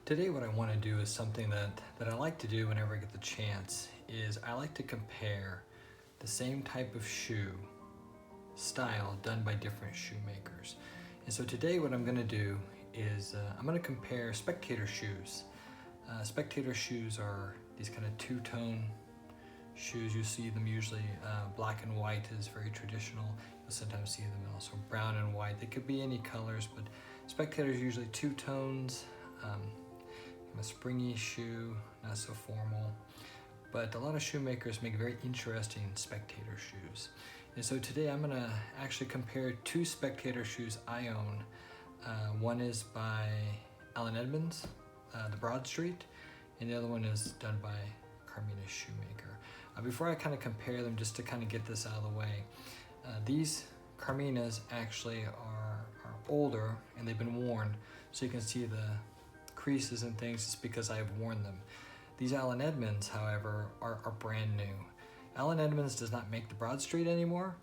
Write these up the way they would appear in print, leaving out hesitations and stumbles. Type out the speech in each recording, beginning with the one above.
Today what I want to do is something that I like to do whenever I get the chance, is I like to compare the same type of shoe style done by different shoemakers. And so today what I'm going to do is I'm going to compare spectator shoes. Spectator shoes are these kind of two-tone shoes. You see them usually black and white is very traditional. You'll sometimes see them also brown and white. They could be any colors, but spectators usually two tones. A springy shoe, not so formal, but a lot of shoemakers make very interesting spectator shoes. And so today I'm gonna actually compare two spectator shoes I own. One is by Allen Edmonds, the Broadstreet, and the other one is done by Carmina Shoemaker. Before I kind of compare them, just to kind of get this out of the way, these Carminas actually are older and they've been worn, so you can see the creases and things. It's because I've worn them. These Allen Edmonds, however, are brand new. Allen Edmonds does not make the Broadstreet anymore,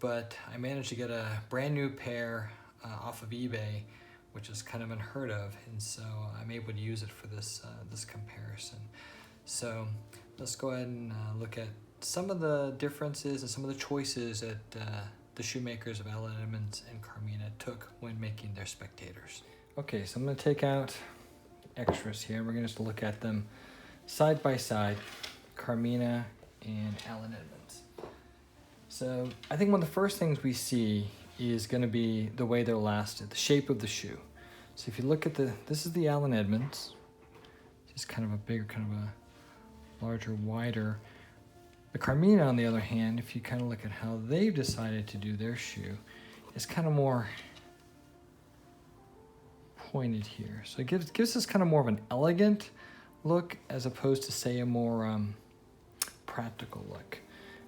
but I managed to get a brand new pair off of eBay, which is kind of unheard of, and so I'm able to use it for this comparison. So let's go ahead and look at some of the differences and some of the choices that the shoemakers of Allen Edmonds and Carmina took when making their spectators. Okay, so I'm going to take out extras here. We're going to just look at them side by side, Carmina and Allen Edmonds. So I think one of the first things we see is going to be the way they're lasted, the shape of the shoe. So if you look at this is the Allen Edmonds, just kind of a bigger, kind of a larger, wider. The Carmina, on the other hand, if you kind of look at how they've decided to do their shoe, is kind of more pointed here. So it gives us kind of more of an elegant look as opposed to, say, a more practical look.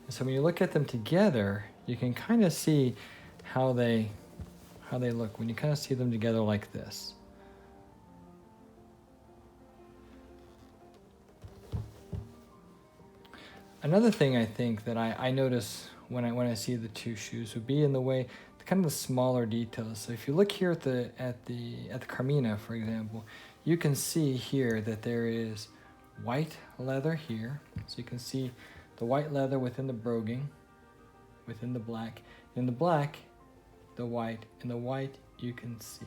And so when you look at them together, you can kind of see how they look when you kind of see them together like this. Another thing I think that I notice when I see the two shoes would be in the way, kind of the smaller details. So if you look here at the Carmina, for example, you can see here that there is white leather here. So you can see the white leather within the broguing, within the black. In the black, the white. In the white, you can see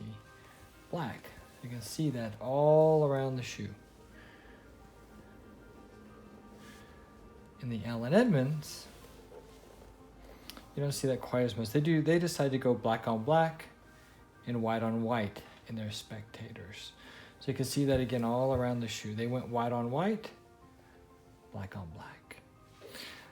black. You can see that all around the shoe. In the Allen Edmonds, you don't see that quite as much. They decide to go black on black and white on white in their spectators. So you can see that again all around the shoe. They went white on white, black on black.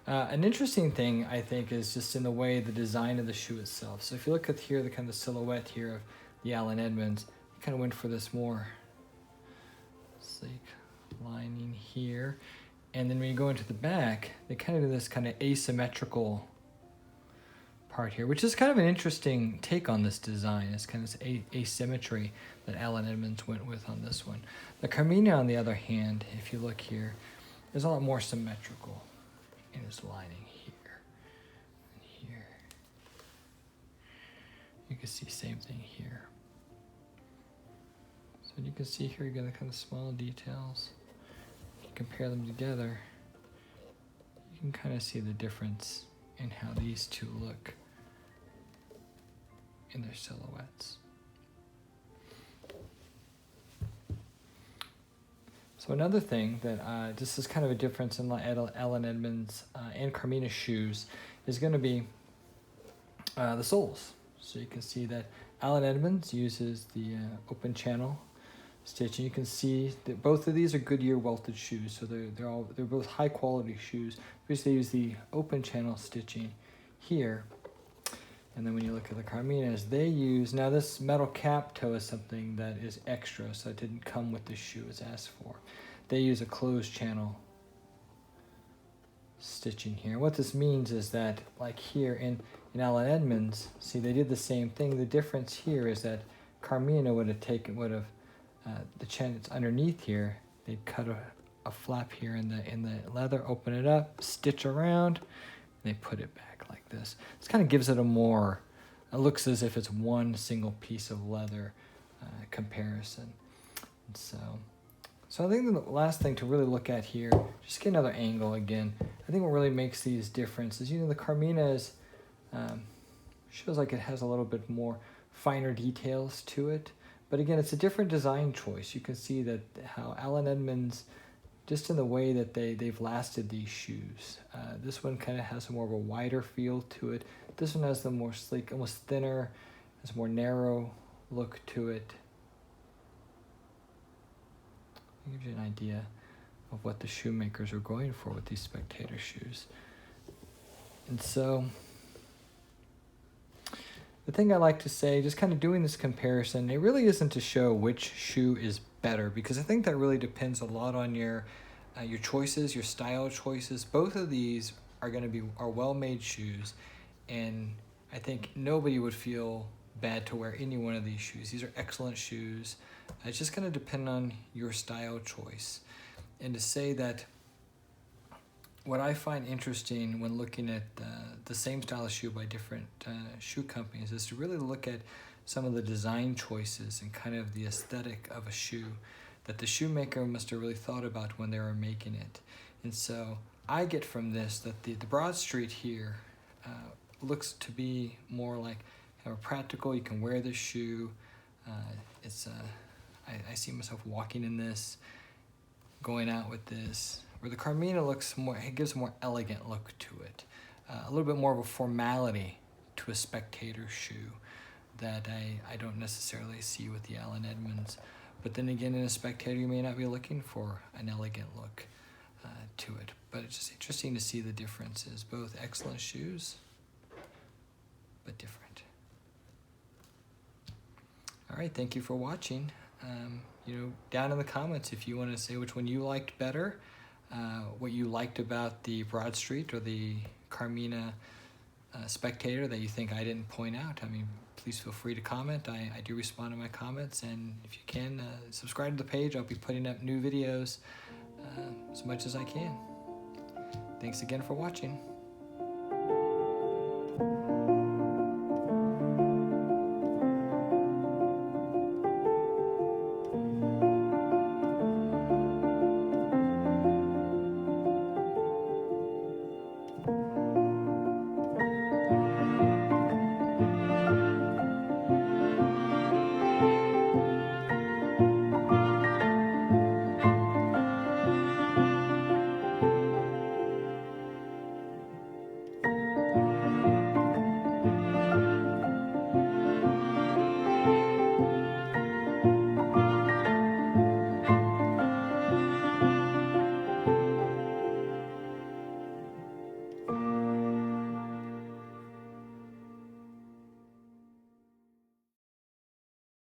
An interesting thing, I think, is just in the way the design of the shoe itself. So if you look at here, the kind of silhouette here of the Allen Edmonds, you kind of went for this more sleek lining here. And then when you go into the back, they kind of do this kind of asymmetrical part here, which is kind of an interesting take on this design. It's kind of this asymmetry that Allen Edmonds went with on this one. The Carmina, on the other hand, if you look here, is a lot more symmetrical in its lining here and here. You can see same thing here. So you can see here, you get the kind of small details. If you compare them together, you can kind of see the difference in how these two look in their silhouettes. So another thing that this is kind of a difference in Allen Edmonds and Carmina shoes is going to be the soles. So you can see that Allen Edmonds uses the open channel stitching. You can see that both of these are Goodyear welted shoes, so they're both high quality shoes because they use the open channel stitching here. And then when you look at the Carminas, they use, now this metal cap toe is something that is extra, so it didn't come with the shoe as asked for. They use a closed channel stitching here. What this means is that, like here in Allen Edmonds, see they did the same thing. The difference here is that Carmina would have the channel that's underneath here, they'd cut a flap here in the leather, open it up, stitch around, and they put it back like this. This kind of gives it it looks as if it's one single piece of leather comparison. And so So I think the last thing to really look at here, just get another angle again. I think what really makes these differences, the Carminas shows like it has a little bit more finer details to it. But again, it's a different design choice. You can see that how Allen Edmonds, just in the way that they've lasted these shoes. This one kind of has more of a wider feel to it. This one has the more sleek, almost thinner, has a more narrow look to it. It gives you an idea of what the shoemakers are going for with these Spectator shoes. And so the thing I like to say, just kind of doing this comparison, it really isn't to show which shoe is better, because I think that really depends a lot on your choices, your style choices. Both of these are well-made shoes, and I think nobody would feel bad to wear any one of these shoes. These are excellent shoes. It's just going to depend on your style choice. And to say that what I find interesting when looking at the same style of shoe by different shoe companies is to really look at some of the design choices and kind of the aesthetic of a shoe that the shoemaker must have really thought about when they were making it. And so I get from this that the Broadstreet here looks to be more like kind of practical. You can wear this shoe. I see myself walking in this, going out with this. Where the Carmina looks more, it gives a more elegant look to it. A little bit more of a formality to a Spectator shoe that I don't necessarily see with the Allen Edmonds. But then again, in a Spectator, you may not be looking for an elegant look to it. But it's just interesting to see the differences. Both excellent shoes, but different. All right, thank you for watching. Down in the comments if you want to say which one you liked better, what you liked about the Broadstreet or the Carmina Spectator that you think I didn't point out. I mean, please feel free to comment. I do respond to my comments, and if you can, subscribe to the page. I'll be putting up new videos as much as I can. Thanks again for watching.